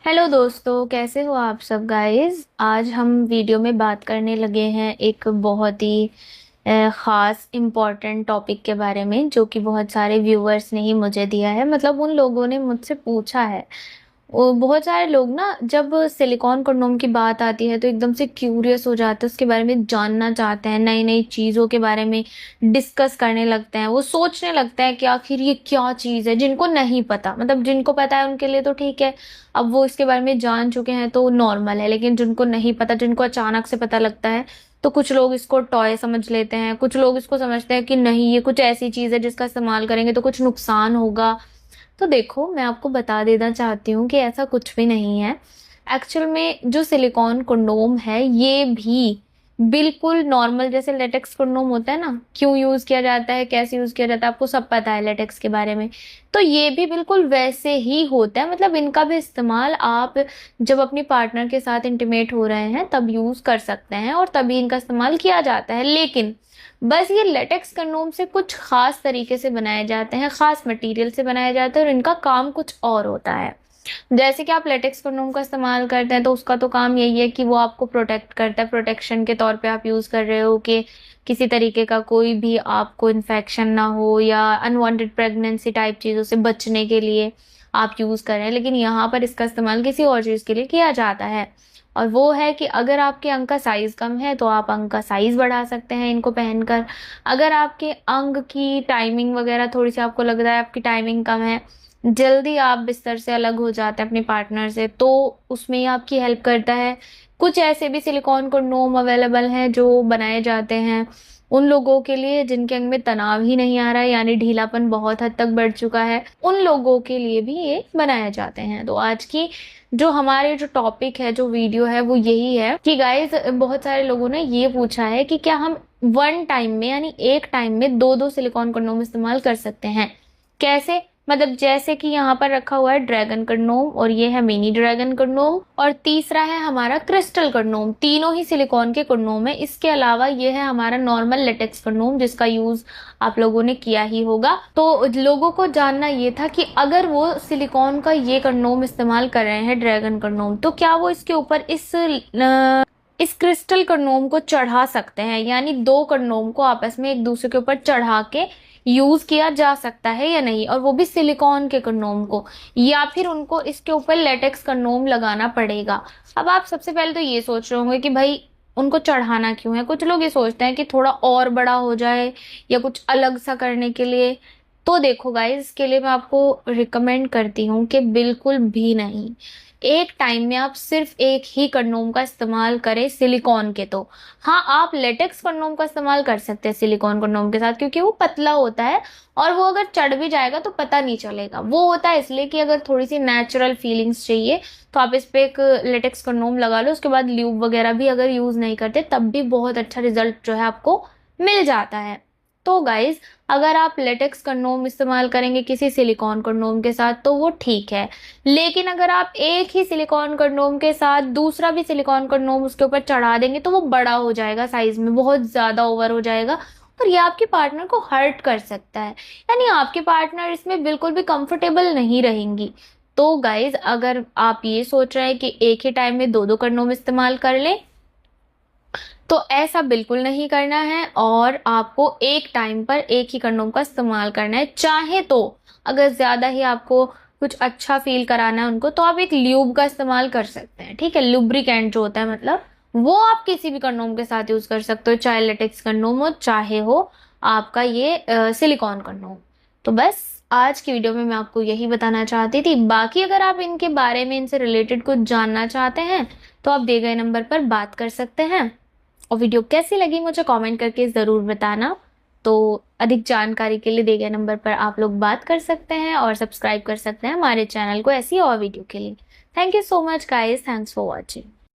Hello दोस्तों, कैसे हो आप सब गाइस। आज हम वीडियो में बात करने लगे हैं एक बहुत ही ख़ास इम्पोर्टेंट टॉपिक के बारे में, जो कि बहुत सारे व्यूअर्स ने ही मुझे दिया है। मतलब उन लोगों ने मुझसे पूछा है। वो बहुत सारे लोग ना, जब सिलिकॉन कंडोम की बात आती है तो एकदम से क्यूरियस हो जाते हैं, उसके बारे में जानना चाहते हैं, नई नई चीज़ों के बारे में डिस्कस करने लगते हैं। वो सोचने लगता है कि आखिर ये क्या चीज़ है। जिनको नहीं पता, मतलब जिनको पता है उनके लिए तो ठीक है, अब वो इसके बारे में जान चुके हैं तो नॉर्मल है। लेकिन जिनको नहीं पता, जिनको अचानक से पता लगता है, तो कुछ लोग इसको टॉय समझ लेते हैं, कुछ लोग इसको समझते हैं कि नहीं, ये कुछ ऐसी चीज़ है जिसका इस्तेमाल करेंगे तो कुछ नुकसान होगा। तो देखो, मैं आपको बता देना चाहती हूँ कि ऐसा कुछ भी नहीं है। एक्चुअल में जो सिलिकॉन कंडोम है, ये भी बिल्कुल नॉर्मल, जैसे लेटेक्स कंडोम होता है ना, क्यों यूज़ किया जाता है, कैसे यूज़ किया जाता है, आपको सब पता है लेटेक्स के बारे में। तो ये भी बिल्कुल वैसे ही होता है। मतलब इनका भी इस्तेमाल आप जब अपनी पार्टनर के साथ इंटीमेट हो रहे हैं तब यूज़ कर सकते हैं, और तभी इनका इस्तेमाल किया जाता है। लेकिन बस ये लेटेक्स कंडोम से कुछ खास तरीके से बनाए जाते हैं, खास मटेरियल से बनाए जाते हैं, और इनका काम कुछ और होता है। जैसे कि आप लेटेक्स कंडोम का इस्तेमाल करते हैं तो उसका तो काम यही है कि वो आपको प्रोटेक्ट करता है। प्रोटेक्शन के तौर पे आप यूज़ कर रहे हो कि किसी तरीके का कोई भी आपको इन्फेक्शन ना हो, या अनवांटेड प्रेगनेंसी टाइप चीज़ों से बचने के लिए आप यूज़ कर रहे हैं। लेकिन यहाँ पर इसका इस्तेमाल किसी और चीज़ के लिए किया जाता है, और वो है कि अगर आपके अंग का साइज़ कम है तो आप अंग का साइज़ बढ़ा सकते हैं इनको पहनकर। अगर आपके अंग की टाइमिंग वगैरह थोड़ी सी आपको लग रहा है आपकी टाइमिंग कम है, जल्दी आप बिस्तर से अलग हो जाते हैं अपने पार्टनर से, तो उसमें ये आपकी हेल्प करता है। कुछ ऐसे भी सिलिकॉन कंडोम अवेलेबल हैं जो बनाए जाते हैं उन लोगों के लिए जिनके अंग में तनाव ही नहीं आ रहा है, यानी ढीलापन बहुत हद तक बढ़ चुका है, उन लोगों के लिए भी ये बनाए जाते हैं। तो आज की जो हमारे जो टॉपिक है, जो वीडियो है, वो यही है कि गाइज, बहुत सारे लोगों ने ये पूछा है कि क्या हम वन टाइम में, यानी एक टाइम में दो दो सिलिकॉन कंडोम इस्तेमाल कर सकते हैं। कैसे? मतलब जैसे कि यहाँ पर रखा हुआ है ड्रैगन कंडोम, और ये है मिनी ड्रैगन कंडोम, और तीसरा है हमारा क्रिस्टल कंडोम। तीनों ही सिलिकॉन के कंडोम है। इसके अलावा ये है हमारा नॉर्मल लेटेक्स कंडोम, जिसका यूज आप लोगों ने किया ही होगा। तो लोगों को जानना ये था कि अगर वो सिलिकॉन का ये कंडोम इस्तेमाल कर रहे हैं, ड्रैगन कंडोम, तो क्या वो इसके ऊपर इस क्रिस्टल कंडोम को चढ़ा सकते हैं, यानी दो कंडोम को आपस में एक दूसरे के ऊपर चढ़ा के यूज किया जा सकता है या नहीं, और वो भी सिलिकॉन के कंडोम को, या फिर उनको इसके ऊपर लेटेक्स कंडोम लगाना पड़ेगा। अब आप सबसे पहले तो ये सोच रहे होंगे कि भाई उनको चढ़ाना क्यों है। कुछ लोग ये सोचते हैं कि थोड़ा और बड़ा हो जाए या कुछ अलग सा करने के लिए। तो देखो गाइस, इसके लिए मैं आपको रिकमेंड करती हूँ कि बिल्कुल भी नहीं। एक टाइम में आप सिर्फ एक ही कंडोम का इस्तेमाल करें सिलिकॉन के। तो हाँ, आप लेटेक्स कंडोम का इस्तेमाल कर सकते हैं सिलिकॉन कंडोम के साथ, क्योंकि वो पतला होता है, और वो अगर चढ़ भी जाएगा तो पता नहीं चलेगा। वो होता है इसलिए कि अगर थोड़ी सी नेचुरल फीलिंग्स चाहिए तो आप इस पे एक लेटेक्स कंडोम लगा लो। उसके बाद ल्यूब वगैरह भी अगर यूज नहीं करते तब भी बहुत अच्छा रिजल्ट जो है आपको मिल जाता है। तो गाइज, अगर आप लेटेक्स कंडोम इस्तेमाल करेंगे किसी सिलिकॉन कंडोम के साथ तो वो ठीक है। लेकिन अगर आप एक ही सिलिकॉन कंडोम के साथ दूसरा भी सिलिकॉन कंडोम उसके ऊपर चढ़ा देंगे तो वो बड़ा हो जाएगा, साइज में बहुत ज्यादा ओवर हो जाएगा, और ये आपके पार्टनर को हर्ट कर सकता है। यानी आपके पार्टनर इसमें बिल्कुल भी कंफर्टेबल नहीं रहेंगी। तो गाइज, अगर आप ये सोच रहे हैं कि एक ही टाइम में दो दो कंडोम इस्तेमाल कर लें, तो ऐसा बिल्कुल नहीं करना है, और आपको एक टाइम पर एक ही कंडोम का इस्तेमाल करना है। चाहे तो अगर ज्यादा ही आपको कुछ अच्छा फील कराना है उनको, तो आप एक ल्यूब का इस्तेमाल कर सकते हैं। ठीक है, लुब्रिकेंट जो होता है, मतलब वो आप किसी भी कंडोम के साथ यूज कर सकते हो, चाहे लेटेक्स कंडोम हो, चाहे हो आपका ये सिलिकॉन कंडोम। तो बस आज की वीडियो में मैं आपको यही बताना चाहती थी। बाकी अगर आप इनके बारे में, इनसे रिलेटेड कुछ जानना चाहते हैं तो आप दिए गए नंबर पर बात कर सकते हैं। और वीडियो कैसी लगी मुझे कमेंट करके ज़रूर बताना। तो अधिक जानकारी के लिए दिए गए नंबर पर आप लोग बात कर सकते हैं और सब्सक्राइब कर सकते हैं हमारे चैनल को ऐसी और वीडियो के लिए। Thank you so much guys, thanks for watching.